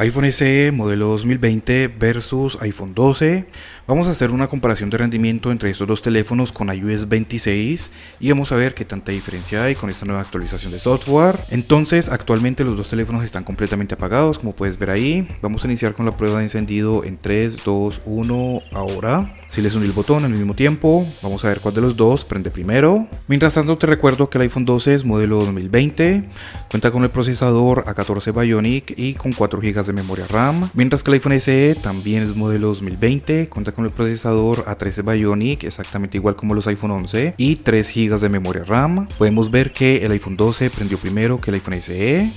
iPhone SE modelo 2020 versus iPhone 12. Vamos a hacer una comparación de rendimiento entre estos dos teléfonos con iOS 26 y vamos a ver qué tanta diferencia hay con esta nueva actualización de software. Entonces, actualmente los dos teléfonos están completamente apagados, como puedes ver ahí. Vamos a iniciar con la prueba de encendido en 3, 2, 1, ahora. Si les uní el botón al mismo tiempo, vamos a ver cuál de los dos prende primero. Mientras tanto, te recuerdo que el iPhone 12 es modelo 2020, cuenta con el procesador A14 Bionic y con 4 GB de memoria RAM, mientras que el iPhone SE también es modelo 2020, cuenta con el procesador A13 Bionic, exactamente igual como los iPhone 11, y 3 GB de memoria RAM. Podemos ver que el iPhone 12 prendió primero que el iPhone SE.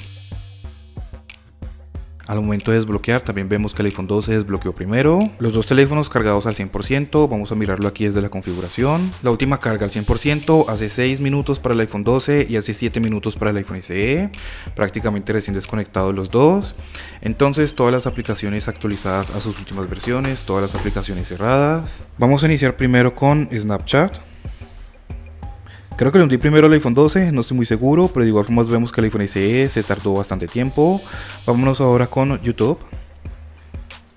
Al momento de desbloquear también vemos que el iPhone 12 desbloqueó primero. Los dos teléfonos cargados al 100%, vamos a mirarlo aquí desde la configuración. La última carga al 100% hace 6 minutos para el iPhone 12 y hace 7 minutos para el iPhone SE. Prácticamente recién desconectados los dos. Entonces todas las aplicaciones actualizadas a sus últimas versiones, todas las aplicaciones cerradas. Vamos a iniciar primero con Snapchat. Creo que le hundí primero al iPhone 12, no estoy muy seguro, pero de igual forma vemos que el iPhone SE se tardó bastante tiempo. Vámonos ahora con YouTube.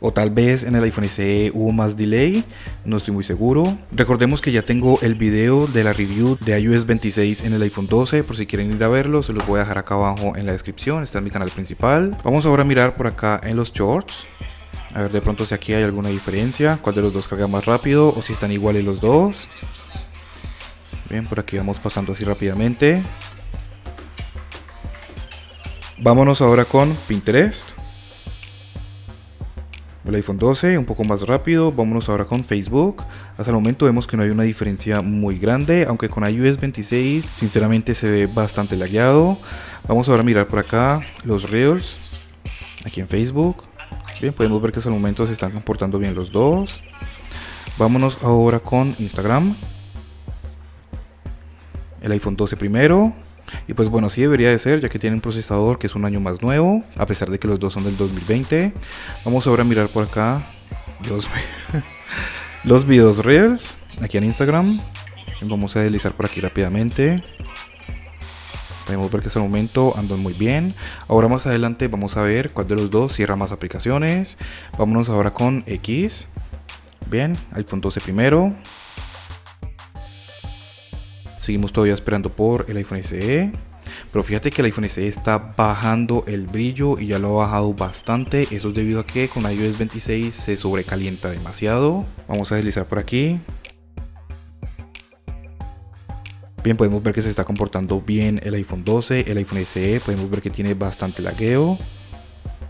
O tal vez en el iPhone SE hubo más delay, no estoy muy seguro. Recordemos que ya tengo el video de la review de iOS 26 en el iPhone 12, por si quieren ir a verlo, se los voy a dejar acá abajo en la descripción, está en mi canal principal. Vamos ahora a mirar por acá en los shorts. A ver de pronto si aquí hay alguna diferencia, cuál de los dos carga más rápido o si están iguales los dos. Bien, por aquí vamos pasando así rápidamente. Vámonos ahora con Pinterest. El iPhone 12 un poco más rápido. Vámonos ahora con Facebook. Hasta el momento vemos que no hay una diferencia muy grande, aunque con iOS 26 sinceramente se ve bastante lagueado. Vamos ahora a mirar por acá los Reels aquí en Facebook. Bien, podemos ver que hasta el momento se están comportando bien los dos. Vámonos ahora con Instagram. El iPhone 12 primero. Y pues bueno, así debería de ser, ya que tiene un procesador que es un año más nuevo, a pesar de que los dos son del 2020. Vamos ahora a mirar por acá los videos Reels aquí en Instagram. Vamos a deslizar por aquí rápidamente. Podemos ver que hasta el momento andan muy bien. Ahora más adelante vamos a ver cuál de los dos cierra más aplicaciones. Vámonos ahora con X. Bien, iPhone 12 primero. Seguimos todavía esperando por el iPhone SE. Pero fíjate que el iPhone SE está bajando el brillo y ya lo ha bajado bastante. Eso es debido a que con iOS 26 se sobrecalienta demasiado. Vamos a deslizar por aquí. Bien, podemos ver que se está comportando bien el iPhone 12. El iPhone SE podemos ver que tiene bastante lagueo.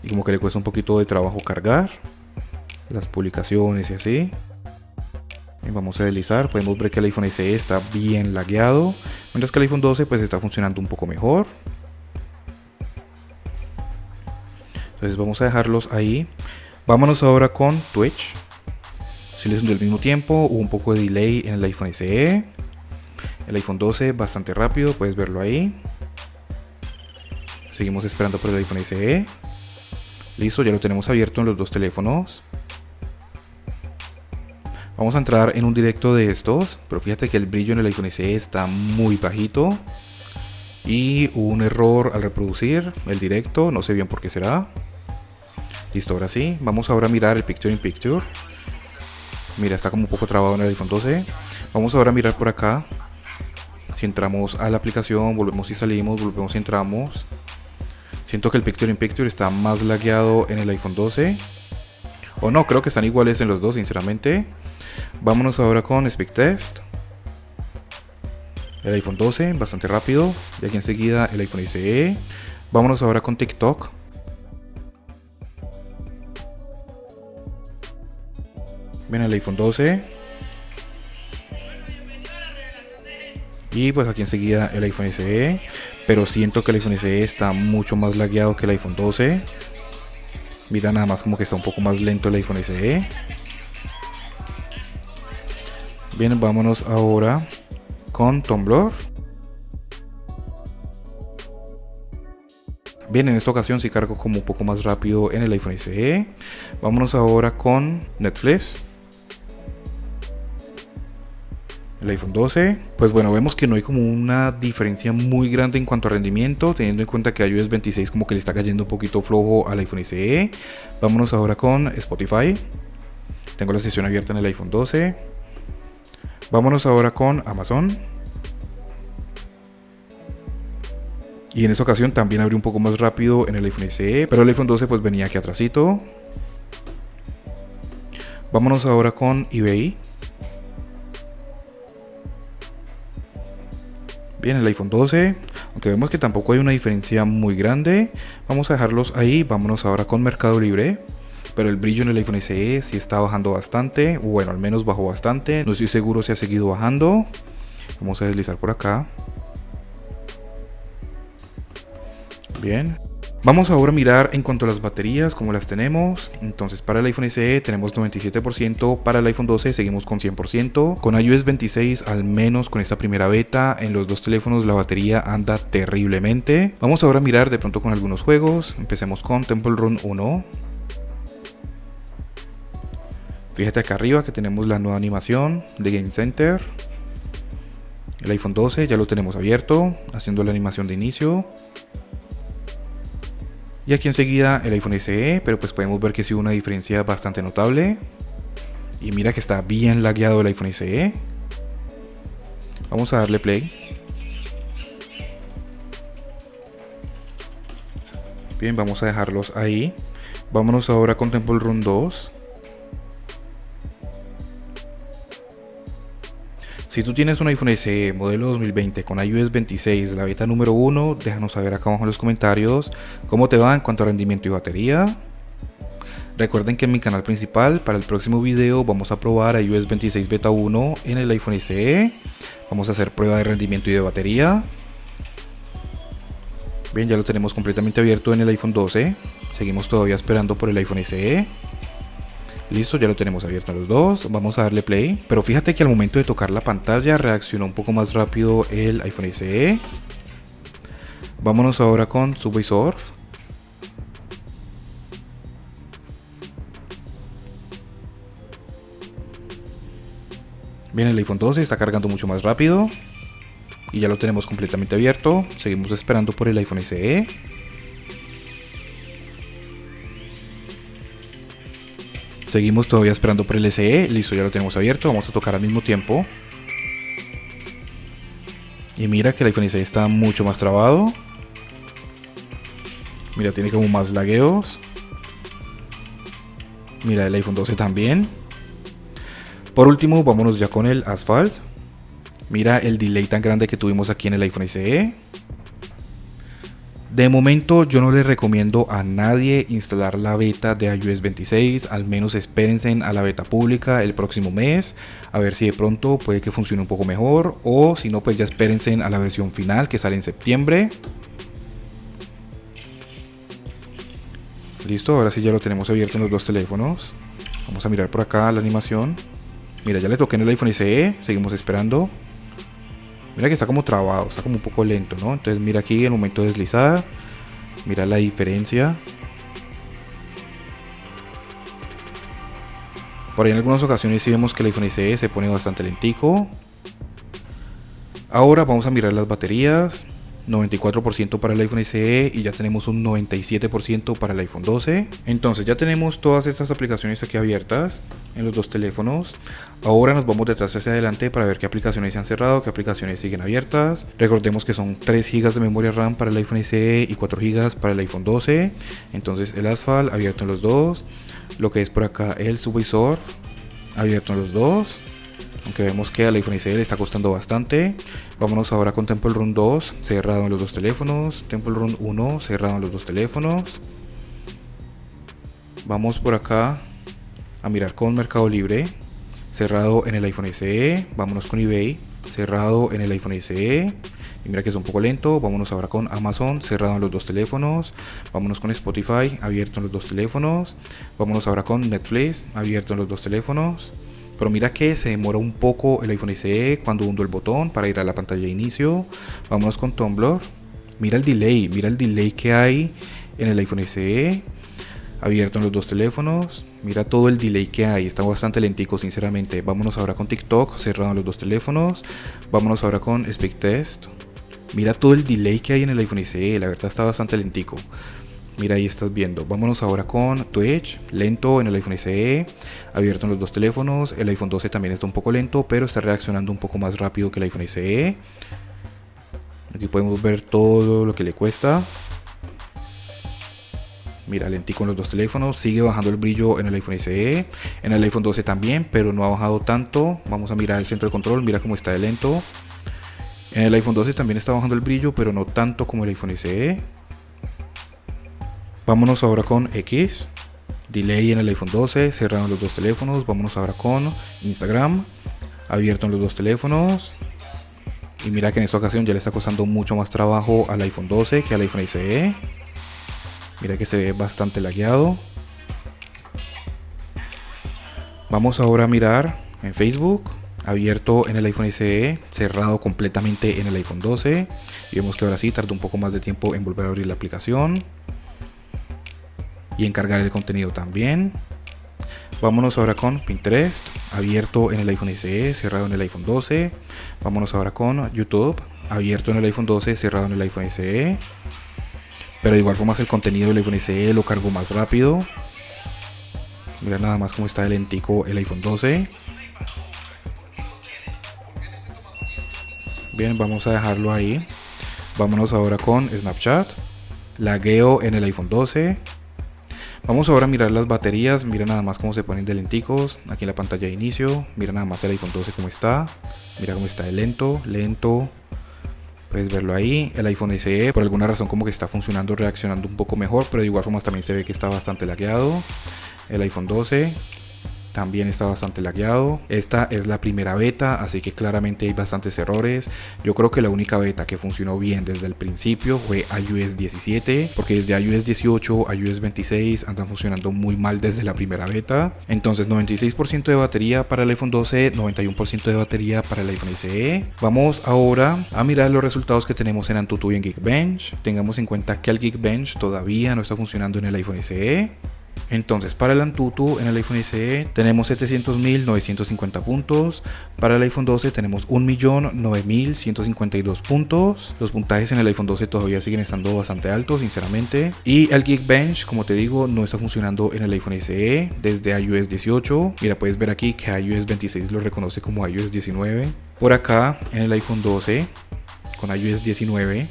Y como que le cuesta un poquito de trabajo cargar las publicaciones y así. Vamos a deslizar, podemos ver que el iPhone SE está bien lagueado, mientras que el iPhone 12 pues está funcionando un poco mejor. Entonces vamos a dejarlos ahí. Vámonos ahora con Twitch. Si les al mismo tiempo, hubo un poco de delay en el iPhone SE. El iPhone 12 bastante rápido, puedes verlo ahí. Seguimos esperando por el iPhone SE. Listo, ya lo tenemos abierto en los dos teléfonos. Vamos a entrar en un directo de estos, pero fíjate que el brillo en el iPhone SE está muy bajito. Y hubo un error al reproducir el directo, no sé bien por qué será. Listo, ahora sí. Vamos ahora a mirar el Picture in Picture. Mira, está como un poco trabado en el iPhone 12. Vamos ahora a mirar por acá. Si entramos a la aplicación, volvemos y salimos, volvemos y entramos. Siento que el Picture in Picture está más lagueado en el iPhone 12. O no, creo que están iguales en los dos, sinceramente. Vámonos ahora con Speed Test. El iPhone 12, bastante rápido. Y aquí enseguida el iPhone SE. Vámonos ahora con TikTok. Ven el iPhone 12. Y pues aquí enseguida el iPhone SE. Pero siento que el iPhone SE está mucho más lagueado que el iPhone 12. Mira nada más como que está un poco más lento el iPhone SE. Bien, vámonos ahora con Tumblr. Bien, en esta ocasión sí cargo como un poco más rápido en el iPhone SE. Vámonos ahora con Netflix. el iPhone 12. Pues bueno, vemos que no hay como una diferencia muy grande en cuanto a rendimiento, teniendo en cuenta que iOS 26 como que le está cayendo un poquito flojo al iPhone SE. Vámonos ahora con Spotify. Tengo la sesión abierta en el iPhone 12. Vámonos ahora con Amazon. Y en esta ocasión también abrí un poco más rápido en el iPhone SE, pero el iPhone 12 pues venía aquí atrásito. Vámonos ahora con eBay. Bien, el iPhone 12, aunque vemos que tampoco hay una diferencia muy grande, vamos a dejarlos ahí. Vámonos ahora con Mercado Libre. Pero el brillo en el iPhone SE sí está bajando bastante, bueno, al menos bajó bastante. No estoy seguro si ha seguido bajando. Vamos a deslizar por acá. Bien. Vamos ahora a mirar en cuanto a las baterías, cómo las tenemos. Entonces para el iPhone SE tenemos 97%, para el iPhone 12 seguimos con 100%. Con iOS 26, al menos con esta primera beta, en los dos teléfonos la batería anda terriblemente. Vamos ahora a mirar de pronto con algunos juegos. Empecemos con Temple Run 1. Fíjate acá arriba que tenemos la nueva animación de Game Center. El iPhone 12 ya lo tenemos abierto, haciendo la animación de inicio. Y aquí enseguida el iPhone SE, pero pues podemos ver que sí hubo una diferencia bastante notable. Y mira que está bien lagueado el iPhone SE. Vamos a darle play. Bien, vamos a dejarlos ahí. Vámonos ahora con Temple Run 2. Si tú tienes un iPhone SE modelo 2020 con iOS 26, la beta número 1, déjanos saber acá abajo en los comentarios cómo te va en cuanto a rendimiento y batería. Recuerden que en mi canal principal, para el próximo video, vamos a probar iOS 26 beta 1 en el iPhone SE. Vamos a hacer prueba de rendimiento y de batería. Bien, ya lo tenemos completamente abierto en el iPhone 12. Seguimos todavía esperando por el iPhone SE. Listo, ya lo tenemos abierto a los dos. Vamos a darle play. Pero fíjate que al momento de tocar la pantalla reaccionó un poco más rápido el iPhone SE. Vámonos ahora con Subway Surf. Bien, el iPhone 12 está cargando mucho más rápido. Y ya lo tenemos completamente abierto. Seguimos esperando por el iPhone SE. Seguimos todavía esperando por el SE. Listo, ya lo tenemos abierto. Vamos a tocar al mismo tiempo. Y mira que el iPhone SE está mucho más trabado. Mira, tiene como más lagueos. Mira, el iPhone 12 también. Por último, vámonos ya con el Asphalt. Mira el delay tan grande que tuvimos aquí en el iPhone SE. De momento yo no les recomiendo a nadie instalar la beta de iOS 26, al menos espérense a la beta pública el próximo mes, a ver si de pronto puede que funcione un poco mejor, o si no pues ya espérense a la versión final que sale en septiembre. Listo, ahora sí ya lo tenemos abierto en los dos teléfonos. Vamos a mirar por acá la animación. Mira, ya le toqué en el iPhone SE, seguimos esperando. Mira que está como trabado, está como un poco lento, ¿no? Entonces mira aquí el momento de deslizar. Mira la diferencia. Por ahí en algunas ocasiones sí vemos que el iPhone SE se pone bastante lentico. Ahora vamos a mirar las baterías. 94% para el iPhone SE y ya tenemos un 97% para el iPhone 12. Entonces ya tenemos todas estas aplicaciones aquí abiertas en los dos teléfonos. Ahora nos vamos detrás hacia adelante para ver qué aplicaciones se han cerrado, qué aplicaciones siguen abiertas. Recordemos que son 3 GB de memoria RAM para el iPhone SE y 4 GB para el iPhone 12. Entonces el Asphalt abierto en los dos. Lo que es por acá el Subway Surf abierto en los dos. Aunque vemos que al iPhone SE le está costando bastante. Vámonos ahora con Temple Run 2 cerrado en los dos teléfonos. Temple Run 1 cerrado en los dos teléfonos. Vamos por acá a mirar con Mercado Libre cerrado en el iPhone SE. Vámonos con eBay cerrado en el iPhone SE. Y mira que es un poco lento. Vámonos ahora con Amazon cerrado en los dos teléfonos. Vámonos con Spotify abierto en los dos teléfonos. Vámonos ahora con Netflix abierto en los dos teléfonos. Pero mira que se demora un poco el iPhone SE cuando hundo el botón para ir a la pantalla de inicio. Vámonos con Tumblr. Mira el delay que hay en el iPhone SE. abierto en los dos teléfonos. Mira todo el delay que hay, está bastante lentico sinceramente. Vámonos ahora con TikTok, cerrado en los dos teléfonos. Vámonos ahora con Speak Test. Mira todo el delay que hay en el iPhone SE, la verdad está bastante lentico. Mira, ahí estás viendo. Vámonos ahora con Twitch, lento en el iPhone SE, abierto en los dos teléfonos. El iPhone 12 también está un poco lento, pero está reaccionando un poco más rápido que el iPhone SE. Aquí podemos ver todo lo que le cuesta. Mira, lentico en los dos teléfonos. Sigue bajando el brillo en el iPhone SE. En el iPhone 12 también, pero no ha bajado tanto. Vamos a mirar el centro de control. Mira cómo está de lento. En el iPhone 12 también está bajando el brillo, pero no tanto como el iPhone SE. Vámonos ahora con X. Delay en el iPhone 12, cerrado en los dos teléfonos. Vámonos ahora con Instagram, abierto en los dos teléfonos. Y mira que en esta ocasión ya le está costando mucho más trabajo al iPhone 12 que al iPhone SE. Mira que se ve bastante lagueado. Vamos ahora a mirar en Facebook, abierto en el iPhone SE, cerrado completamente en el iPhone 12. Y vemos que ahora sí tarda un poco más de tiempo en volver a abrir la aplicación y en cargar el contenido también. Vámonos ahora con Pinterest, abierto en el iPhone SE, cerrado en el iPhone 12. Vámonos ahora con YouTube, abierto en el iPhone 12, cerrado en el iPhone SE. Pero de igual forma el contenido del iPhone SE lo cargo más rápido. Mira nada más cómo está de lentico el iPhone 12. Bien, vamos a dejarlo ahí. Vámonos ahora con Snapchat, lagueo en el iPhone 12. Vamos ahora a mirar las baterías. Mira nada más cómo se ponen de lenticos. Aquí en la pantalla de inicio. Mira nada más el iPhone 12 cómo está. Mira cómo está de lento. Puedes verlo ahí. El iPhone SE por alguna razón como que está funcionando, reaccionando un poco mejor. Pero de igual forma también se ve que está bastante lagueado. El iPhone 12 también está bastante lagueado. Esta es la primera beta, así que claramente hay bastantes errores. Yo creo que la única beta que funcionó bien desde el principio fue iOS 17, porque desde iOS 18 a iOS 26 andan funcionando muy mal desde la primera beta. Entonces 96% de batería para el iPhone 12, 91% de batería para el iPhone SE. Vamos ahora a mirar los resultados que tenemos en Antutu y en Geekbench. Tengamos en cuenta que el Geekbench todavía no está funcionando en el iPhone SE. Entonces para el Antutu en el iPhone SE tenemos 700.950 puntos, para el iPhone 12 tenemos 1.009.152 puntos. Los puntajes en el iPhone 12 todavía siguen estando bastante altos sinceramente. Y el Geekbench, como te digo, no está funcionando en el iPhone SE desde iOS 18. Mira, puedes ver aquí que iOS 26 lo reconoce como iOS 19. Por acá en el iPhone 12 con iOS 19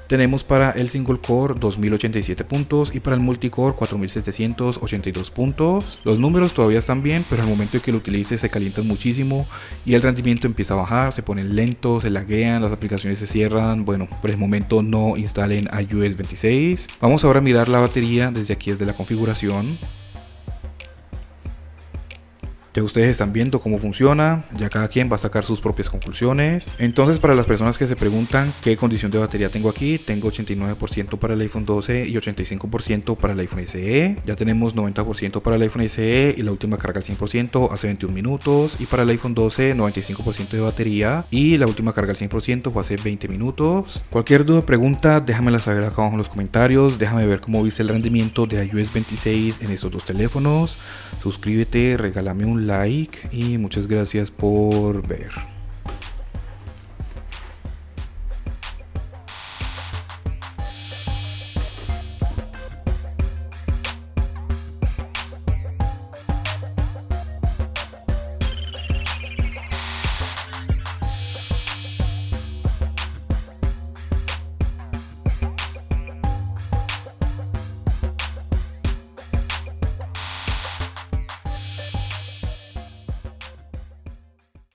tenemos para el single core 2087 puntos y para el multicore 4782 puntos. Los números todavía están bien, pero al momento de que lo utilices se calientan muchísimo y el rendimiento empieza a bajar, se ponen lentos, se laguean, las aplicaciones se cierran. Bueno, por el momento no instalen iOS 26. Vamos ahora a mirar la batería desde aquí, desde la configuración. Ya ustedes están viendo cómo funciona, ya cada quien va a sacar sus propias conclusiones. Entonces, para las personas que se preguntan qué condición de batería tengo aquí, tengo 89% para el iPhone 12 y 85% para el iPhone SE. Ya tenemos 90% para el iPhone SE y la última carga al 100% hace 21 minutos. Y para el iPhone 12, 95% de batería y la última carga al 100% fue hace 20 minutos. Cualquier duda o pregunta, déjamela saber acá abajo en los comentarios. Déjame ver cómo viste el rendimiento de iOS 26 en estos dos teléfonos. Suscríbete, regálame un like y muchas gracias por ver.